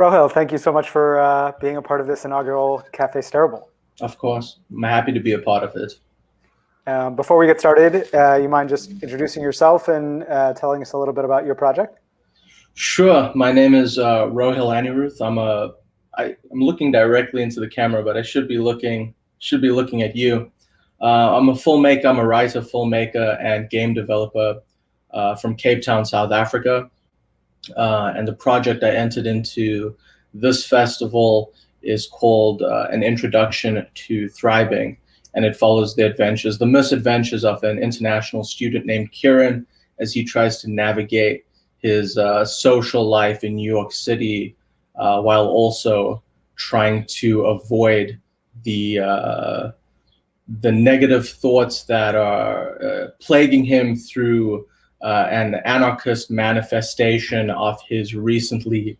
Rohil, thank you so much for being a part of this inaugural Cafe Stareable. Of course. I'm happy to be a part of it. Before we get started, you mind just introducing yourself and telling us a little bit about your project? Sure. My name is Rohil Aniruth. I'm looking directly into the camera, but I should be looking at you. I'm a filmmaker. I'm a writer, filmmaker, and game developer from Cape Town, South Africa. And the project I entered into this festival is called An Introduction to Thribing, and it follows the misadventures of an international student named Kieran as he tries to navigate his social life in New York City while also trying to avoid the negative thoughts that are plaguing him through an anarchist manifestation of his recently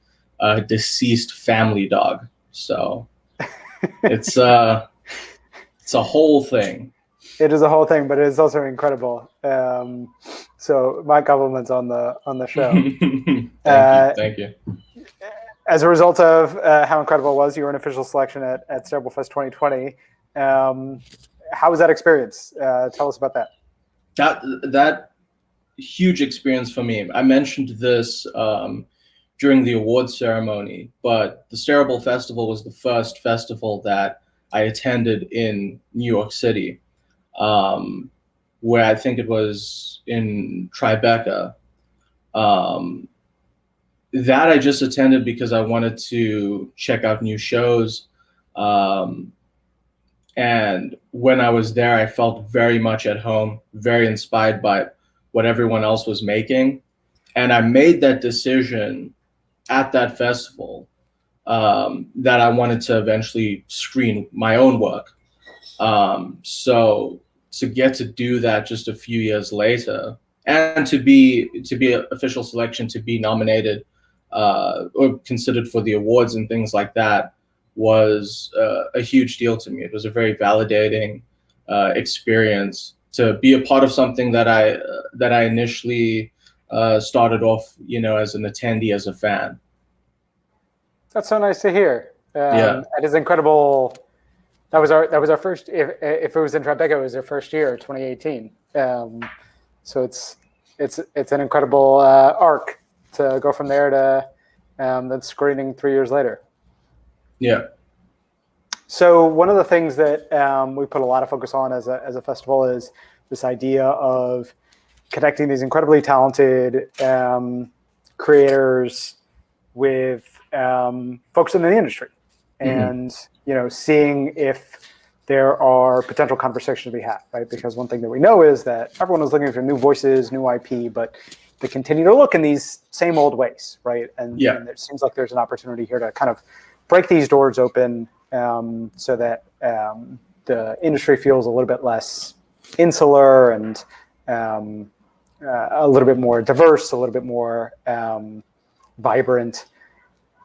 deceased family dog. So it's a whole thing. It is a whole thing, but it is also incredible. So my compliments on the show. Thank you. As a result of how incredible it was, you were an official selection at Stareable Fest 2020. How was that experience? Tell us about that. That huge experience for me. I mentioned this during the awards ceremony, but the Stareable Festival was the first festival that I attended in New York City, where I think it was in Tribeca. That I just attended because I wanted to check out new shows. And when I was there, I felt very much at home, very inspired by what everyone else was making. And I made that decision at that festival that I wanted to eventually screen my own work. So to get to do that just a few years later, and to be an official selection, to be nominated or considered for the awards and things like that was a huge deal to me. It was a very validating experience to be a part of something that I initially started off, as an attendee, as a fan. That's so nice to hear. Yeah, it is incredible. That was our first. If it was in Tribeca, it was our first year, 2018. So it's an incredible arc to go from there to then screening 3 years later. Yeah. So one of the things that we put a lot of focus on as a festival is this idea of connecting these incredibly talented creators with folks in the industry, and seeing if there are potential conversations to be had, right? Because one thing that we know is that everyone is looking for new voices, new IP, but they continue to look in these same old ways, right? And it seems like there's an opportunity here to kind of break these doors open so that the industry feels a little bit less insular and a little bit more diverse, a little bit more vibrant.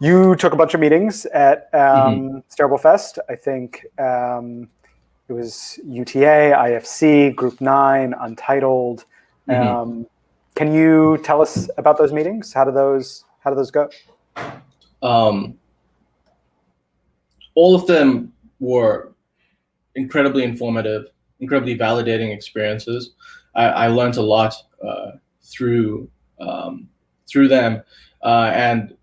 You took a bunch of meetings at Stareable Fest. I think it was UTA, IFC, Group 9, Untitled. Can you tell us about those meetings? How do those go? All of them were incredibly informative, incredibly validating experiences. I learned a lot through them, and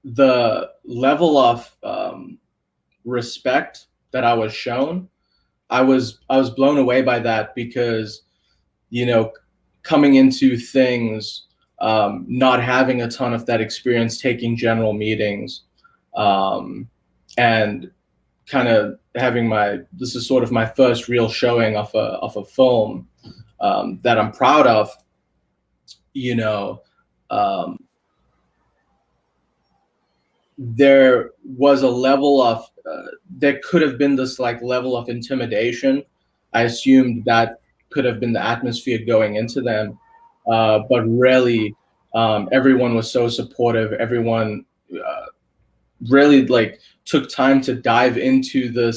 the level of respect that I was shown, I was blown away by that, because coming into things, not having a ton of that experience, taking general meetings, and kind of having this is sort of my first real showing of a film that I'm proud of. There was a level of there could have been this level of intimidation. I assumed that could have been the atmosphere going into them, but really everyone was so supportive. Everyone really took time to dive into the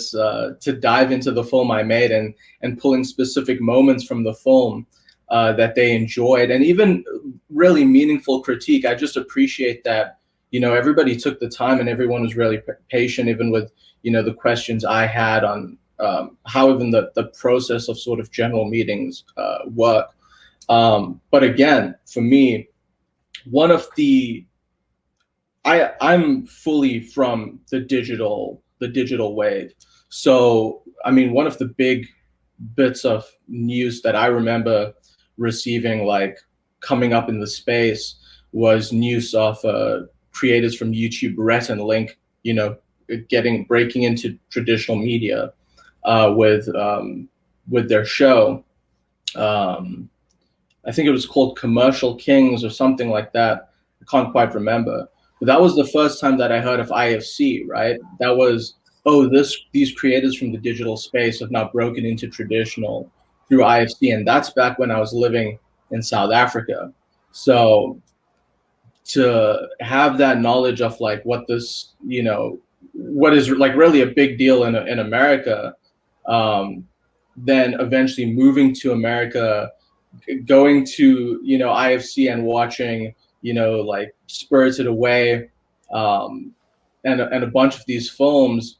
film I made, and pulling specific moments from the film that they enjoyed, and even really meaningful critique. I just appreciate that everybody took the time and everyone was really patient, even with, the questions I had on how even the process of sort of general meetings work. But again, for me, one of I'm fully from the digital wave. So, I mean, one of the big bits of news that I remember receiving, like coming up in the space, was news of creators from YouTube, Rhett and Link, breaking into traditional media with their show. I think it was called Commercial Kings or something like that. I can't quite remember. But that was the first time that I heard of IFC, right? That was, these creators from the digital space have now broken into traditional through IFC. And that's back when I was living in South Africa. So to have that knowledge of like what this, what is like really a big deal in America, then eventually moving to America, going to, IFC and watching, like Spirited Away, and a bunch of these films,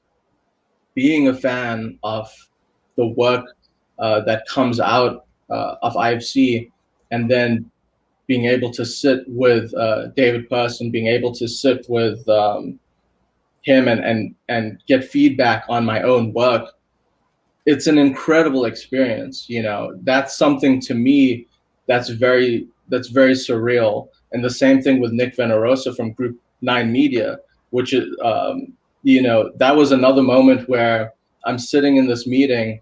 being a fan of the work that comes out of IFC, and then being able to sit with David Person, being able to sit with him and get feedback on my own work. It's an incredible experience. That's something to me that's very surreal. And the same thing with Nick Venerosa from Group 9 Media, which is, that was another moment where I'm sitting in this meeting,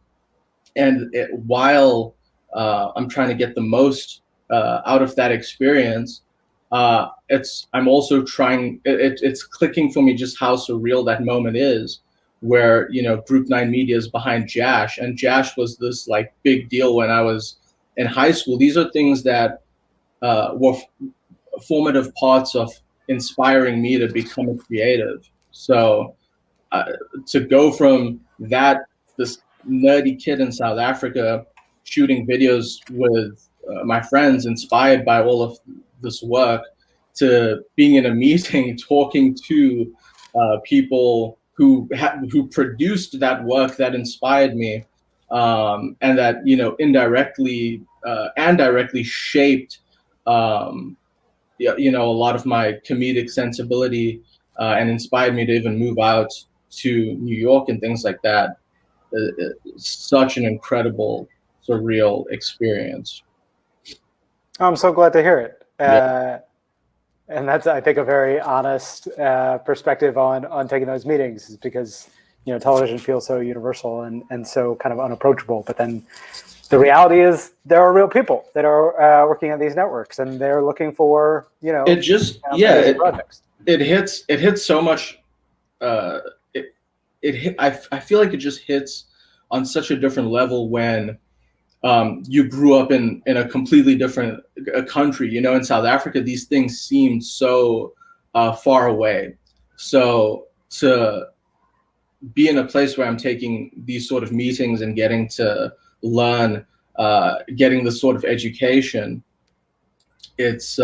and while I'm trying to get the most out of that experience, I'm also trying, it's clicking for me just how surreal that moment is, where, Group 9 Media is behind Jash, and Jash was this like big deal when I was in high school. These are things that were formative parts of inspiring me to become a creative. So to go from this nerdy kid in South Africa shooting videos with my friends, inspired by all of this work, to being in a meeting talking to people who produced that work that inspired me, and that indirectly and directly shaped a lot of my comedic sensibility, and inspired me to even move out to New York and things like that. Such an incredible, surreal experience. I'm so glad to hear it. Yeah. And that's, I think, a very honest perspective on taking those meetings, is because, television feels so universal and so kind of unapproachable. But then the reality is there are real people that are working at these networks, and they're looking for, it just, projects. It hits so much. I feel like it just hits on such a different level when you grew up in a completely different country. In South Africa, these things seemed so far away. So to be in a place where I'm taking these sort of meetings and getting to learn, getting the sort of education, it's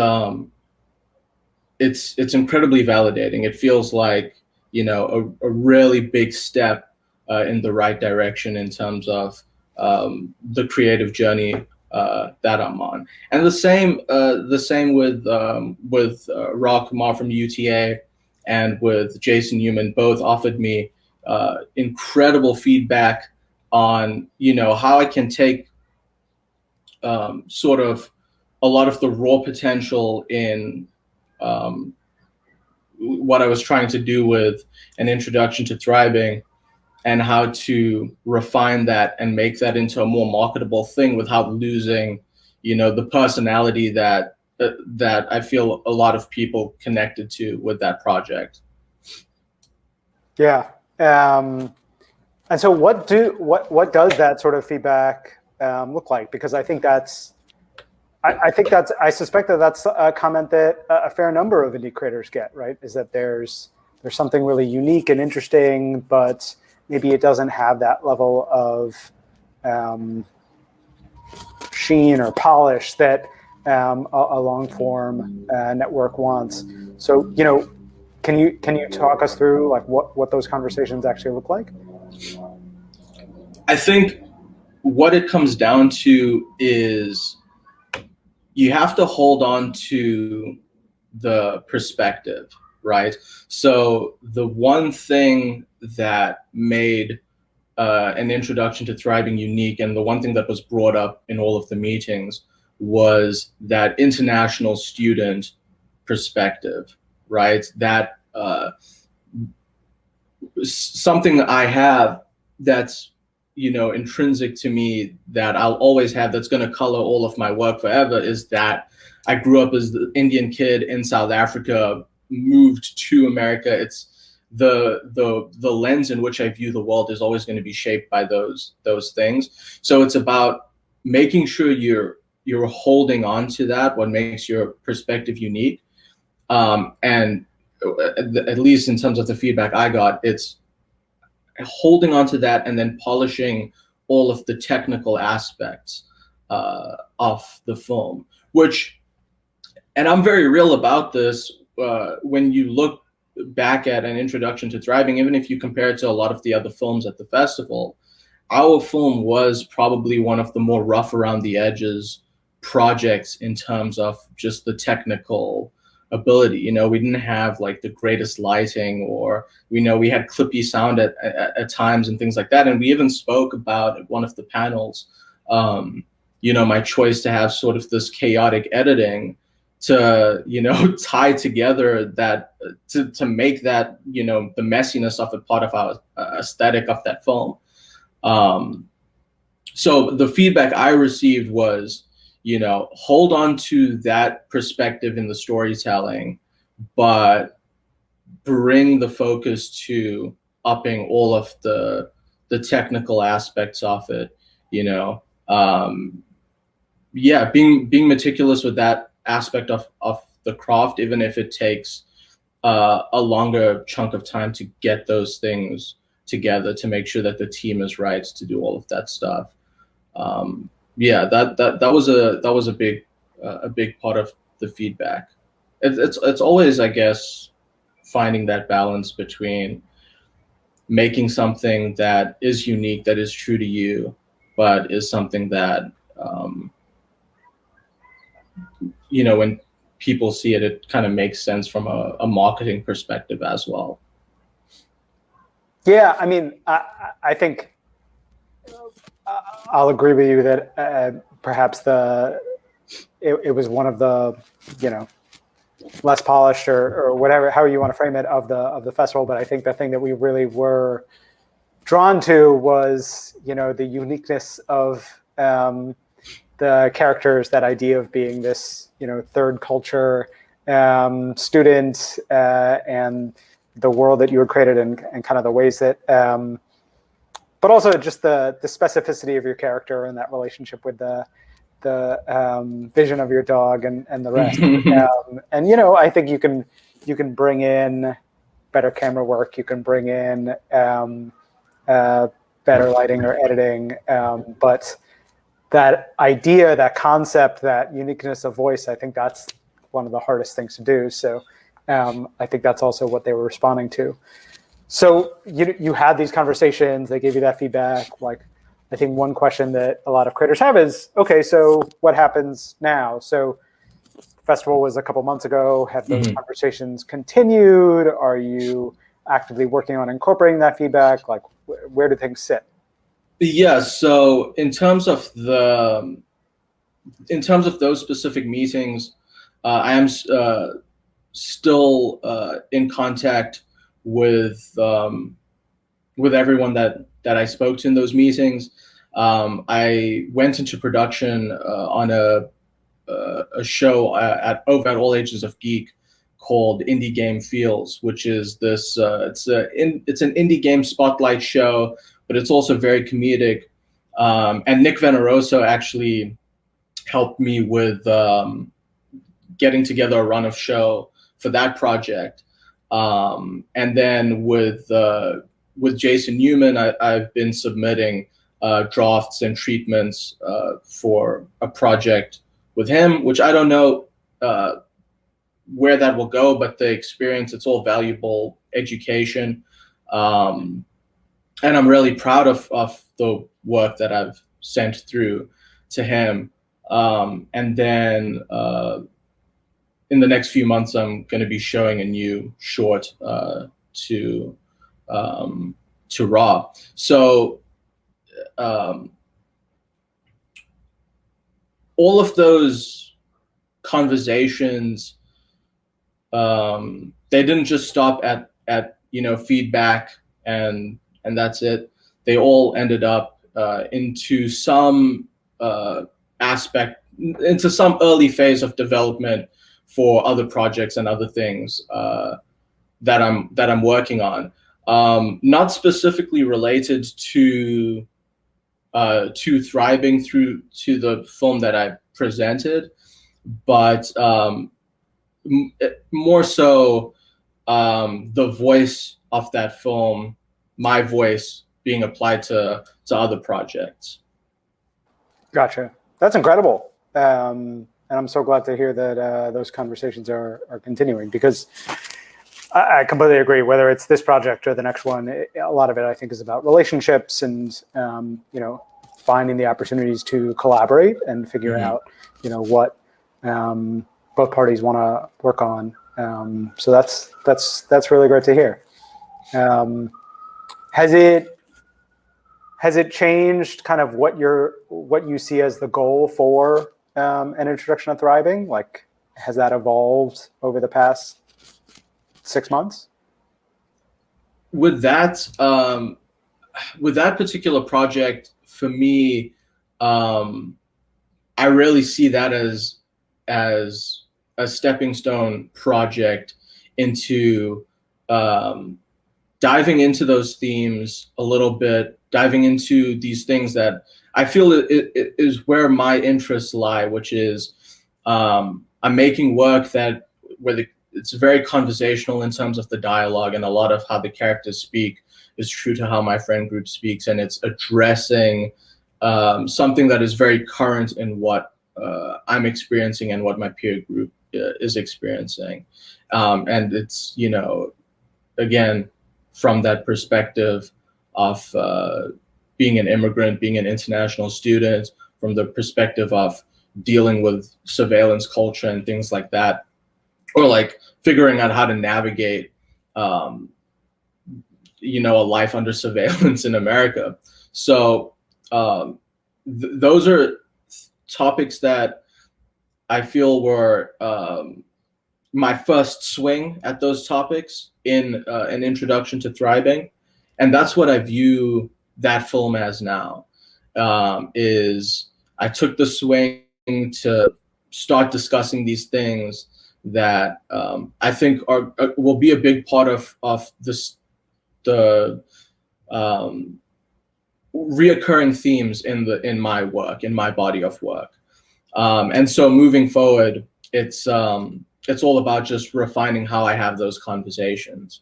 incredibly validating. It feels like, a really big step in the right direction in terms of the creative journey that I'm on. And the same with Ra Kumar from UTA and with Jason Newman. Both offered me incredible feedback on, how I can take sort of a lot of the raw potential in what I was trying to do with an introduction to Thribing, and how to refine that and make that into a more marketable thing without losing, the personality that I feel a lot of people connected to with that project. Yeah. And so what does that sort of feedback look like? Because I think I suspect that's a comment that a fair number of indie creators get, right? Is that there's something really unique and interesting, but maybe it doesn't have that level of sheen or polish that a long form network wants. So, can you talk us through like what those conversations actually look like? I think what it comes down to is you have to hold on to the perspective, right? So the one thing that made an introduction to Thribing unique, and the one thing that was brought up in all of the meetings, was that international student perspective, right? That something that I have that's intrinsic to me, that I'll always have, that's going to color all of my work forever, is that I grew up as the Indian kid in South Africa, moved to America. It's the lens in which I view the world is always going to be shaped by those things. So it's about making sure you're holding on to that, what makes your perspective unique. And at least in terms of the feedback I got, it's holding on to that and then polishing all of the technical aspects of the film, and I'm very real about this, when you look back at an introduction to Thribing, even if you compare it to a lot of the other films at the festival, our film was probably one of the more rough around the edges projects in terms of just the technical ability. We didn't have like the greatest lighting, or we had clippy sound at times and things like that. And we even spoke about at one of the panels, my choice to have sort of this chaotic editing to tie together that to make that the messiness of it part of our aesthetic of that film. So the feedback I received was, hold on to that perspective in the storytelling, but bring the focus to upping all of the technical aspects of it. Being meticulous with that aspect of the craft, even if it takes a longer chunk of time to get those things together, to make sure that the team is right to do all of that stuff. That was a big part of the feedback. It's always, I guess, finding that balance between making something that is unique, that is true to you, but is something that when people see it, it kind of makes sense from a marketing perspective as well. Yeah, I mean, I think I'll agree with you that perhaps it was one of the less polished or whatever, however you want to frame it, of the festival. But I think the thing that we really were drawn to was the uniqueness of the characters, that idea of being this third culture student, and the world that you had created, and kind of the ways that but also just the specificity of your character and that relationship with the vision of your dog and the rest. And I think you can bring in better camera work, you can bring in better lighting or editing, but that idea, that concept, that uniqueness of voice, I think that's one of the hardest things to do. So I think that's also what they were responding to. So you had these conversations, they gave you that feedback. Like, I think one question that a lot of creators have is, okay, so what happens now? So the festival was a couple months ago. Have those conversations continued? Are you actively working on incorporating that feedback? Like, where do things sit? Yeah, so in terms of those specific meetings, I am still in contact with everyone that I spoke to in those meetings. I went into production on a show over at All Ages of Geek called Indie Game Feels, which is this it's an indie game spotlight show, but it's also very comedic. And Nick Veneroso actually helped me with getting together a run of show for that project. And then with Jason Newman, I've been submitting drafts and treatments for a project with him, which I don't know where that will go, but the experience, it's all valuable education. And I'm really proud of the work that I've sent through to him. And then in the next few months, I'm going to be showing a new short to Raw. So all of those conversations, they didn't just stop at feedback and that's it. They all ended up into some aspect, into some early phase of development for other projects and other things that I'm working on. Not specifically related to Thribing through to the film that I presented, but more so the voice of that film, my voice being applied to other projects. Gotcha. That's incredible. And I'm so glad to hear that those conversations are continuing, because I completely agree. Whether it's this project or the next one, a lot of it, I think, is about relationships and, finding the opportunities to collaborate and figure out, what both parties want to work on. So that's really great to hear. Has it changed kind of what you see as the goal for an introduction to Thribing? Like, has that evolved over the past 6 months? With that particular project, for me, I really see that as a stepping stone project into diving into those themes a little bit, diving into these things that I feel it is where my interests lie, which is I'm making work where it's very conversational in terms of the dialogue, and a lot of how the characters speak is true to how my friend group speaks, and it's addressing something that is very current in what I'm experiencing and what my peer group is experiencing. And it's, again, from that perspective of being an immigrant, being an international student, from the perspective of dealing with surveillance culture and things like that, or like figuring out how to navigate, a life under surveillance in America. So those are topics that I feel were my first swing at those topics in an introduction to Thribing. And that's what I view that film as now, is I took the swing to start discussing these things that I think will be a big part of the reoccurring themes in my work, in my body of work. And so moving forward, it's all about just refining how I have those conversations.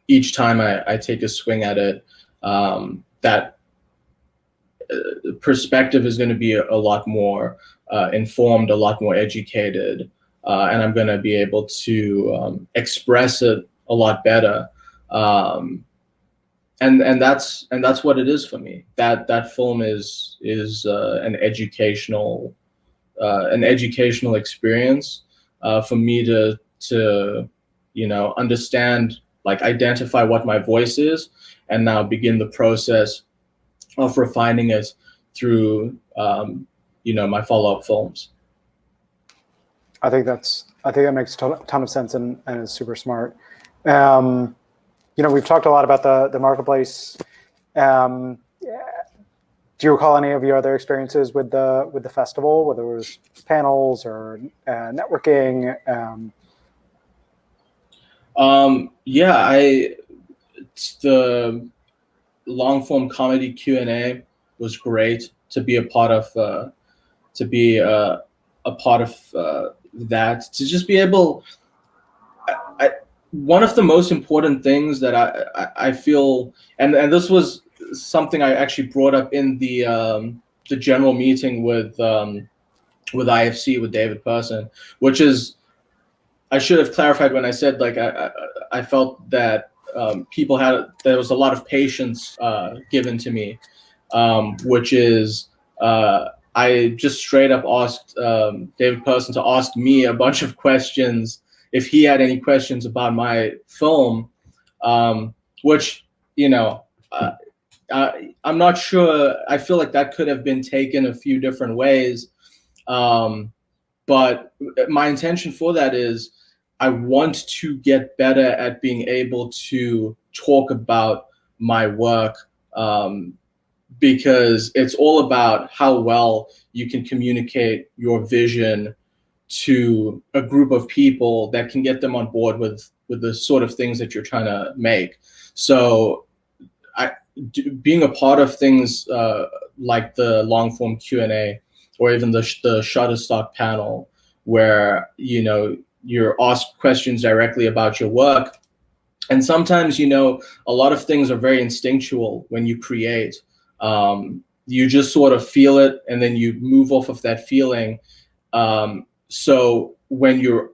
Each time I take a swing at it, that perspective is going to be a lot more informed, a lot more educated, and I'm going to be able to express it a lot better. And that's what it is for me. That film is an educational experience for me to understand, like, identify what my voice is, and now begin the process of refining it through my follow-up films. I think that makes a ton of sense and is super smart. We've talked a lot about the marketplace. Do you recall any of your other experiences with the festival, whether it was panels or networking? The long form comedy Q&A was great to be a part of. That, to just be able. One of the most important things that I feel, and this was something I actually brought up in the general meeting with with IFC with David Person, which is, I should have clarified when I said like I felt that there was a lot of patience given to me, which is I just straight up asked David Person to ask me a bunch of questions if he had any questions about my film, which, you know, I'm not sure. I feel like that could have been taken a few different ways. But my intention for that is I want to get better at being able to talk about my work, because it's all about how well you can communicate your vision to a group of people that can get them on board with the sort of things that you're trying to make. So being a part of things like the long form Q&A, or even the Shutterstock panel, where, you know, you're asked questions directly about your work. And sometimes, you know, a lot of things are very instinctual when you create. You just sort of feel it, and then you move off of that feeling. So when you're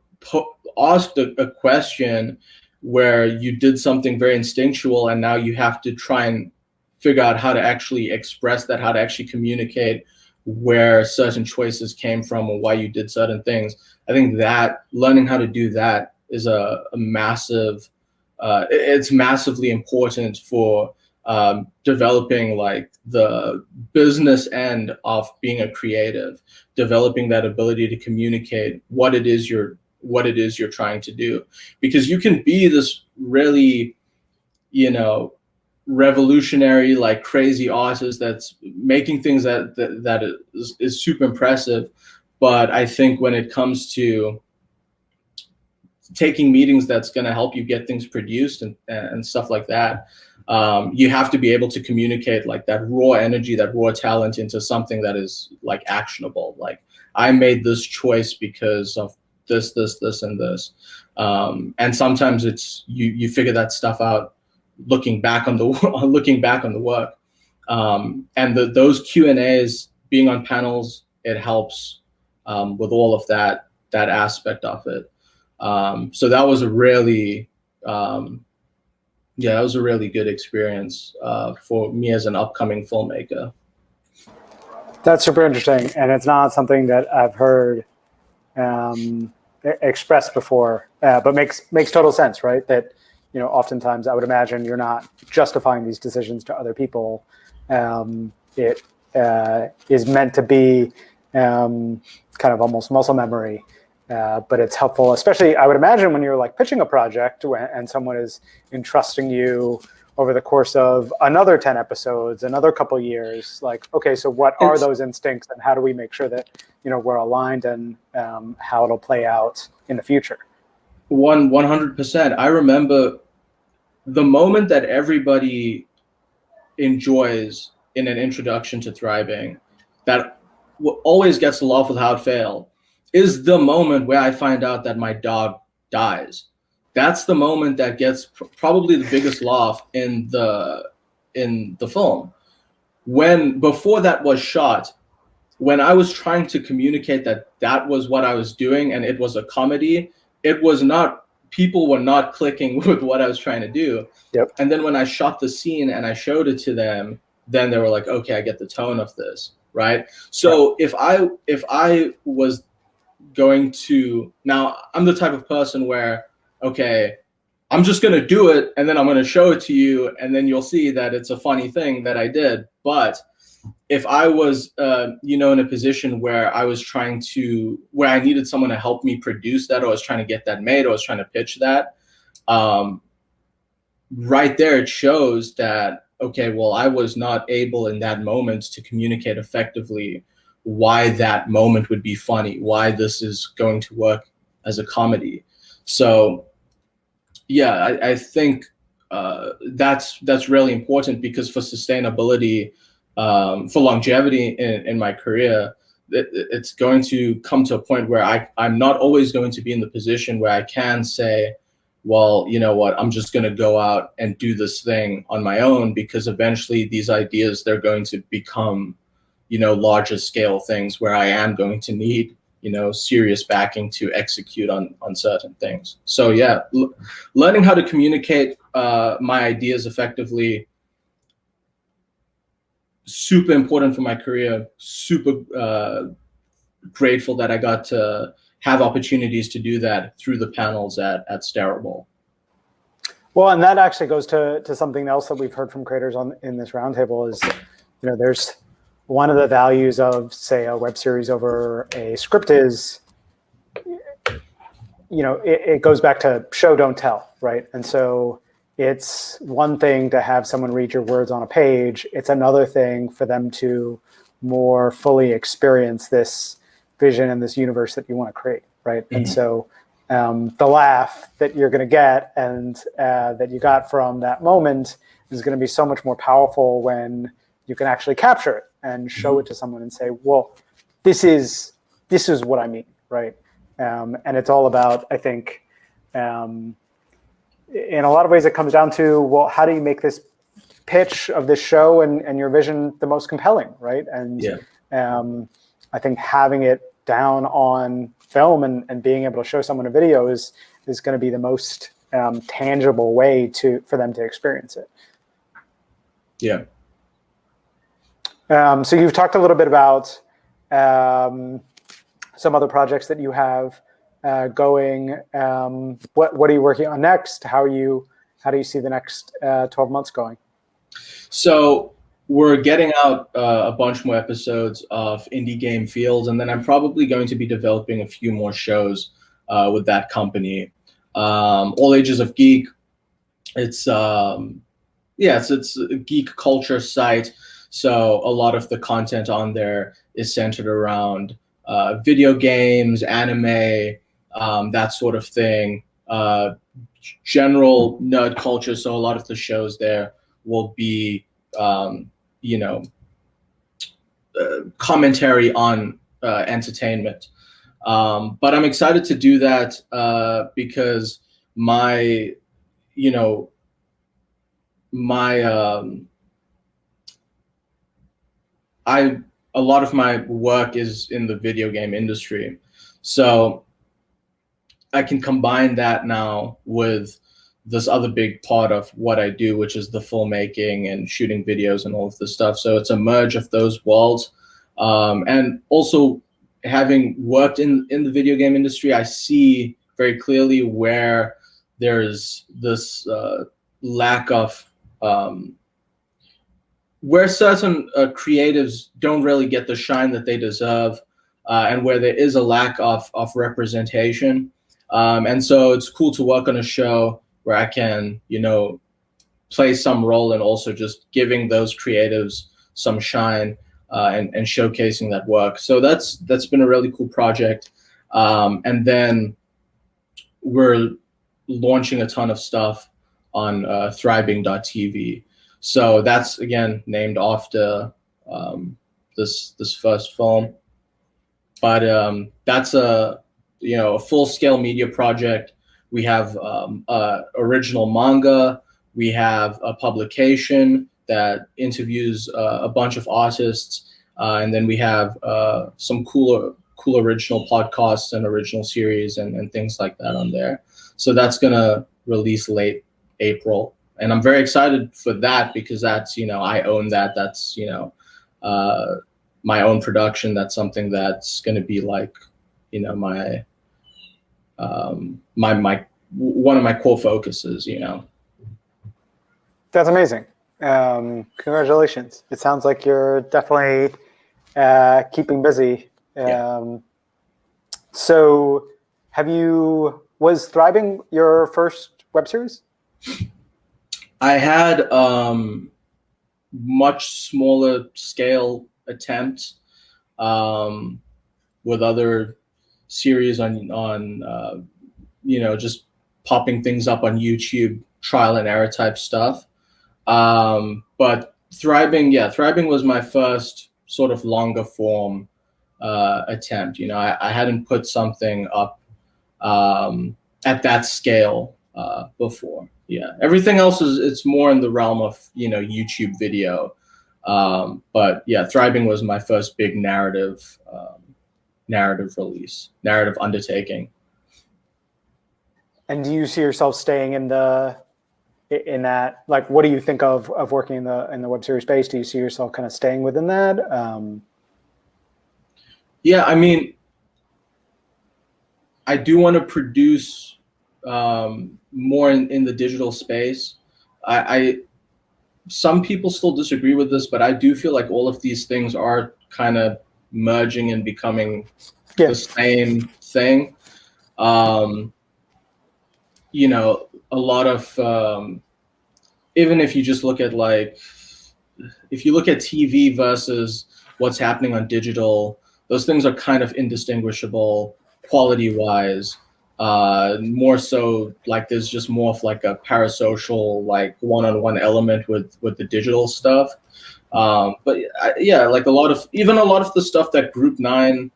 asked a question where you did something very instinctual, and now you have to try and figure out how to actually express that, how to actually communicate where certain choices came from or why you did certain things. I think that learning how to do that is a massive, it's massively important for developing like the business end of being a creative, developing that ability to communicate what it is you're trying to do. Because you can be this really, you know, revolutionary, like crazy artist that's making things that is super impressive. But I think when it comes to taking meetings that's going to help you get things produced and stuff like that, you have to be able to communicate like that raw energy, that raw talent into something that is like actionable. Like, I made this choice because of this, and this. And sometimes it's you figure that stuff out looking back on the work. And those Q&As, being on panels, it helps with all of that aspect of it. So that was a really that was a really good experience for me as an upcoming filmmaker. That's super interesting, and it's not something that I've heard expressed before, but makes total sense, right? That, you know, oftentimes I would imagine you're not justifying these decisions to other people. It is meant to be kind of almost muscle memory, but it's helpful, especially I would imagine when you're like pitching a project and someone is entrusting you over the course of another 10 episodes, another couple of years. Like, okay, so what are those instincts, and how do we make sure that, you know, we're aligned, and how it'll play out in the future? 100%. I remember the moment that everybody enjoys in an introduction to Thribing, that always gets a laugh without fail, is the moment where I find out that my dog dies. That's the moment that gets probably the biggest laugh in the film. When before that was shot, when I was trying to communicate that was what I was doing and it was a comedy, it was not, people were not clicking with what I was trying to do. Yep. And then when I shot the scene and I showed it to them, then they were like, okay, I get the tone of this, right? So right. If I was going to, now I'm the type of person where, okay, I'm just going to do it and then I'm going to show it to you and then you'll see that it's a funny thing that I did. But if I was, you know, in a position where I was trying to, where I needed someone to help me produce that, or I was trying to get that made, or I was trying to pitch that, right there it shows that, okay, well, I was not able in that moment to communicate effectively why that moment would be funny, why this is going to work as a comedy. So yeah, I think that's really important, because for sustainability, for longevity in my career, it's going to come to a point where I'm not always going to be in the position where I can say, well, you know what, I'm just going to go out and do this thing on my own, because eventually these ideas, they're going to become larger scale things where I am going to need, serious backing to execute on certain things. So yeah, learning how to communicate my ideas effectively, super important for my career, super grateful that I got to have opportunities to do that through the panels at Stareable. Well, and that actually goes to something else that we've heard from creators in this roundtable is, there's one of the values of, say, a web series over a script is, it goes back to show, don't tell, right? And so it's one thing to have someone read your words on a page. It's another thing for them to more fully experience this vision and this universe that you want to create, right? Mm-hmm. And so the laugh that you're going to get and that you got from that moment is going to be so much more powerful when you can actually capture it and show it to someone and say, well, this is what I mean, right? And it's all about, I think, in a lot of ways, it comes down to, well, how do you make this pitch of this show and your vision the most compelling, right? And I think having it down on film and being able to show someone a video is going to be the most tangible way for them to experience it. Yeah. So you've talked a little bit about some other projects that you have going. What are you working on next? How do you see the next 12 months going? So we're getting out a bunch more episodes of Indie Game Fields, and then I'm probably going to be developing a few more shows with that company. All Ages of Geek. It's it's a geek culture site. So a lot of the content on there is centered around video games, anime, that sort of thing, general nerd culture. So a lot of the shows there will be, commentary on entertainment. But I'm excited to do that because a lot of my work is in the video game industry. So I can combine that now with this other big part of what I do, which is the filmmaking and shooting videos and all of this stuff. So it's a merge of those worlds. And also having worked in the video game industry, I see very clearly where there's this lack of where certain creatives don't really get the shine that they deserve, and where there is a lack of representation. And so it's cool to work on a show where I can, play some role in also just giving those creatives some shine and showcasing that work. So that's been a really cool project. And then we're launching a ton of stuff on Thribing.tv. So that's, again, named after this first film. But that's a full-scale media project. We have original manga. We have a publication that interviews a bunch of artists. And then we have some cool original podcasts and original series and things like that on there. So that's going to release late April. And I'm very excited for that because that's, I own that. That's, my own production. That's something that's going to be like, my one of my core focuses, That's amazing. Congratulations. It sounds like you're definitely keeping busy. So was Thribing your first web series? I had much smaller scale attempts with other series on just popping things up on YouTube, trial and error type stuff. But Thribing was my first sort of longer form attempt. I hadn't put something up at that scale before. Yeah, everything else it's more in the realm of YouTube video, But yeah, Thribing was my first big narrative release, narrative undertaking. And do you see yourself staying in that? Like, what do you think of working in the web series space? Do you see yourself kind of staying within that? Yeah, I mean, I do want to produce more in the digital space. Some people still disagree with this, but I do feel like all of these things are kind of merging and becoming the same thing. You know, a lot of even if you just look at if you look at TV versus what's happening on digital, those things are kind of indistinguishable quality-wise. More so, like there's just more of like a parasocial, like one-on-one element with the digital stuff. But yeah, like a lot of the stuff that Group 9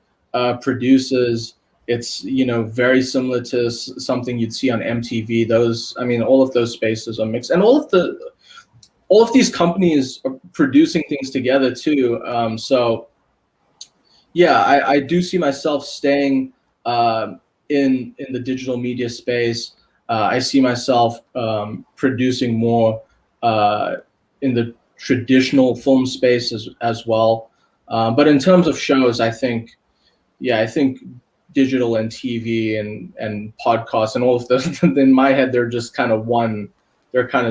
produces, it's, you know, very similar to something you'd see on MTV. All of those spaces are mixed, and all of these companies are producing things together too. So yeah, I do see myself staying in the digital media space. I see myself producing more in the traditional film space as well. But in terms of shows, I think digital and TV and podcasts and all of those, in my head, they're just kind of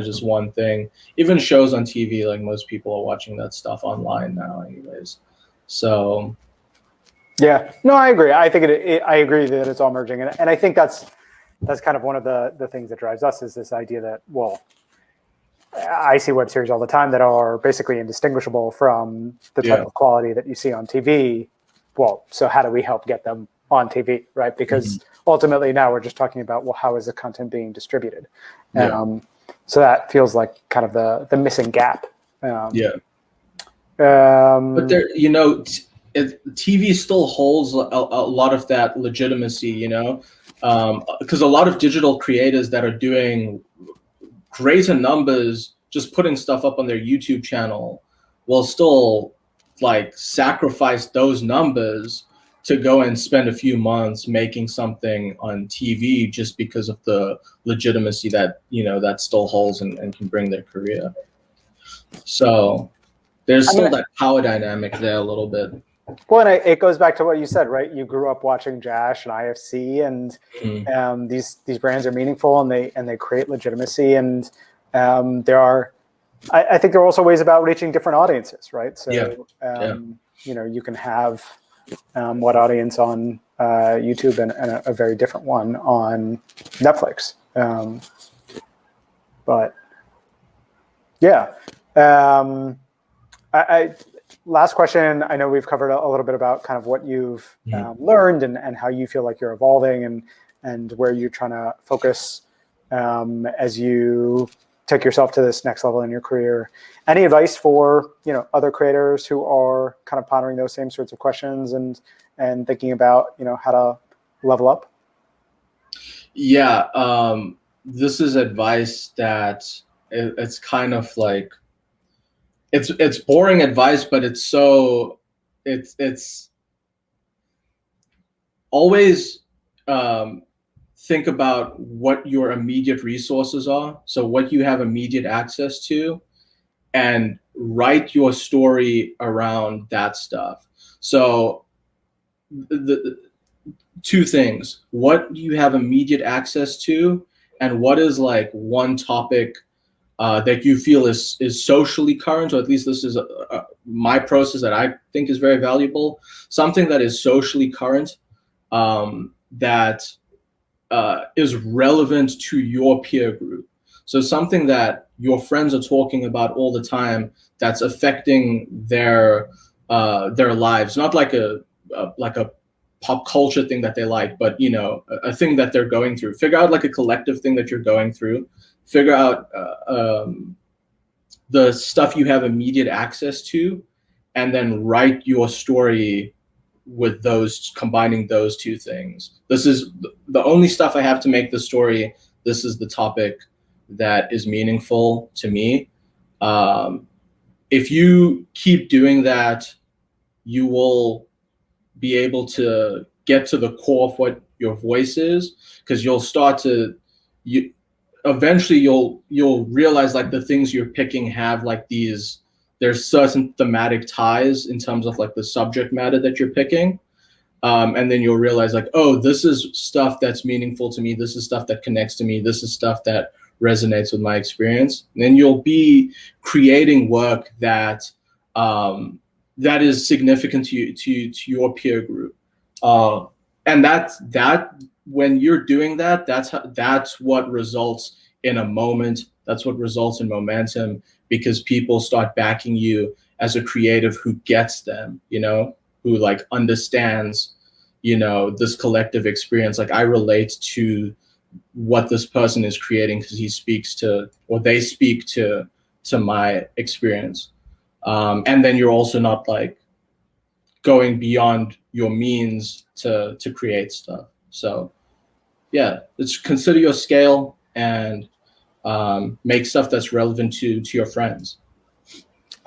just one thing. Even shows on TV, like most people are watching that stuff online now anyways. So yeah, no, I agree. I think I agree that it's all merging. And I think that's kind of one of the things that drives us, is this idea that, well, I see web series all the time that are basically indistinguishable from the type of quality that you see on TV. Well, so how do we help get them on TV, right? Because ultimately now we're just talking about, well, how is the content being distributed? So that feels like kind of the missing gap. But there, you know, TV still holds a lot of that legitimacy, you know, because a lot of digital creators that are doing greater numbers, just putting stuff up on their YouTube channel, will still like sacrifice those numbers to go and spend a few months making something on TV just because of the legitimacy that, you know, that still holds and can bring their career. So there's still that power dynamic there a little bit. Well, and it goes back to what you said, right? You grew up watching Jash and IFC, and these brands are meaningful, and they create legitimacy, and I think there are also ways about reaching different audiences, right? So you know, you can have what audience on YouTube and a very different one on Netflix. But yeah, last question. I know we've covered a little bit about kind of what you've learned and how you feel like you're evolving and where you're trying to focus as you take yourself to this next level in your career. Any advice for, you know, other creators who are kind of pondering those same sorts of questions and thinking about, you know, how to level up? Yeah, this is advice that it's kind of like, it's boring advice, but it's always think about what your immediate resources are, so what you have immediate access to, and write your story around that stuff. So the two things: what you have immediate access to, and what is like one topic that you feel is socially current, or at least this is my process that I think is very valuable. Something that is socially current, that is relevant to your peer group. So something that your friends are talking about all the time that's affecting their lives, not like a pop culture thing that they like, but, you know, a thing that they're going through. Figure out like a collective thing that you're going through. Figure out the stuff you have immediate access to, and then write your story with those, combining those two things. This is the only stuff I have to make the story. This is the topic that is meaningful to me. if you keep doing that, you will be able to get to the core of what your voice is, because you eventually you'll realize like the things you're picking have like there's certain thematic ties in terms of like the subject matter that you're picking. And then you'll realize like, oh, this is stuff that's meaningful to me. This is stuff that connects to me. This is stuff that resonates with my experience. And then you'll be creating work that that is significant to your peer group. And that when you're doing that, that's what results in a moment. That's what results in momentum, because people start backing you as a creative who gets them, who like understands, this collective experience. Like I relate to what this person is creating because they speak to my experience. And then you're also not like going beyond your means to create stuff. So yeah, let's consider your scale and make stuff that's relevant to your friends.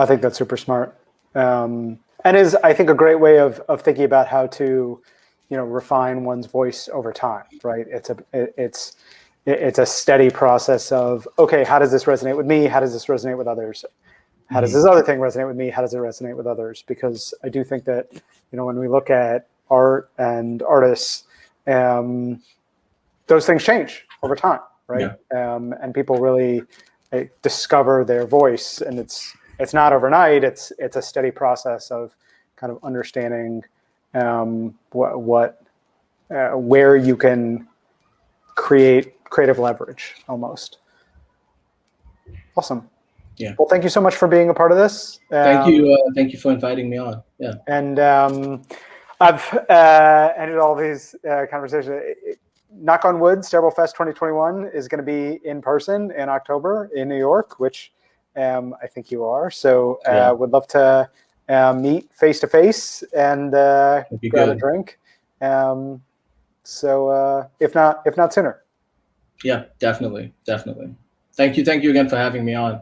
I think that's super smart. And is, I think, a great way of thinking about how to, refine one's voice over time, right? It's a steady process of, okay, how does this resonate with me? How does this resonate with others? How does this other thing resonate with me? How does it resonate with others? Because I do think that, when we look at art and artists, those things change over time, right? Yeah. And people really discover their voice, and it's not overnight. It's a steady process of kind of understanding where you can create creative leverage almost. Awesome. Yeah. Well, thank you so much for being a part of this. Thank you for inviting me on. Yeah. And I've ended all these conversations. Knock on wood, Stareable Fest 2021 is going to be in person in October in New York, which I think you are. So would love to meet face to face and grab a drink. So if not sooner. Yeah, definitely. Thank you again for having me on.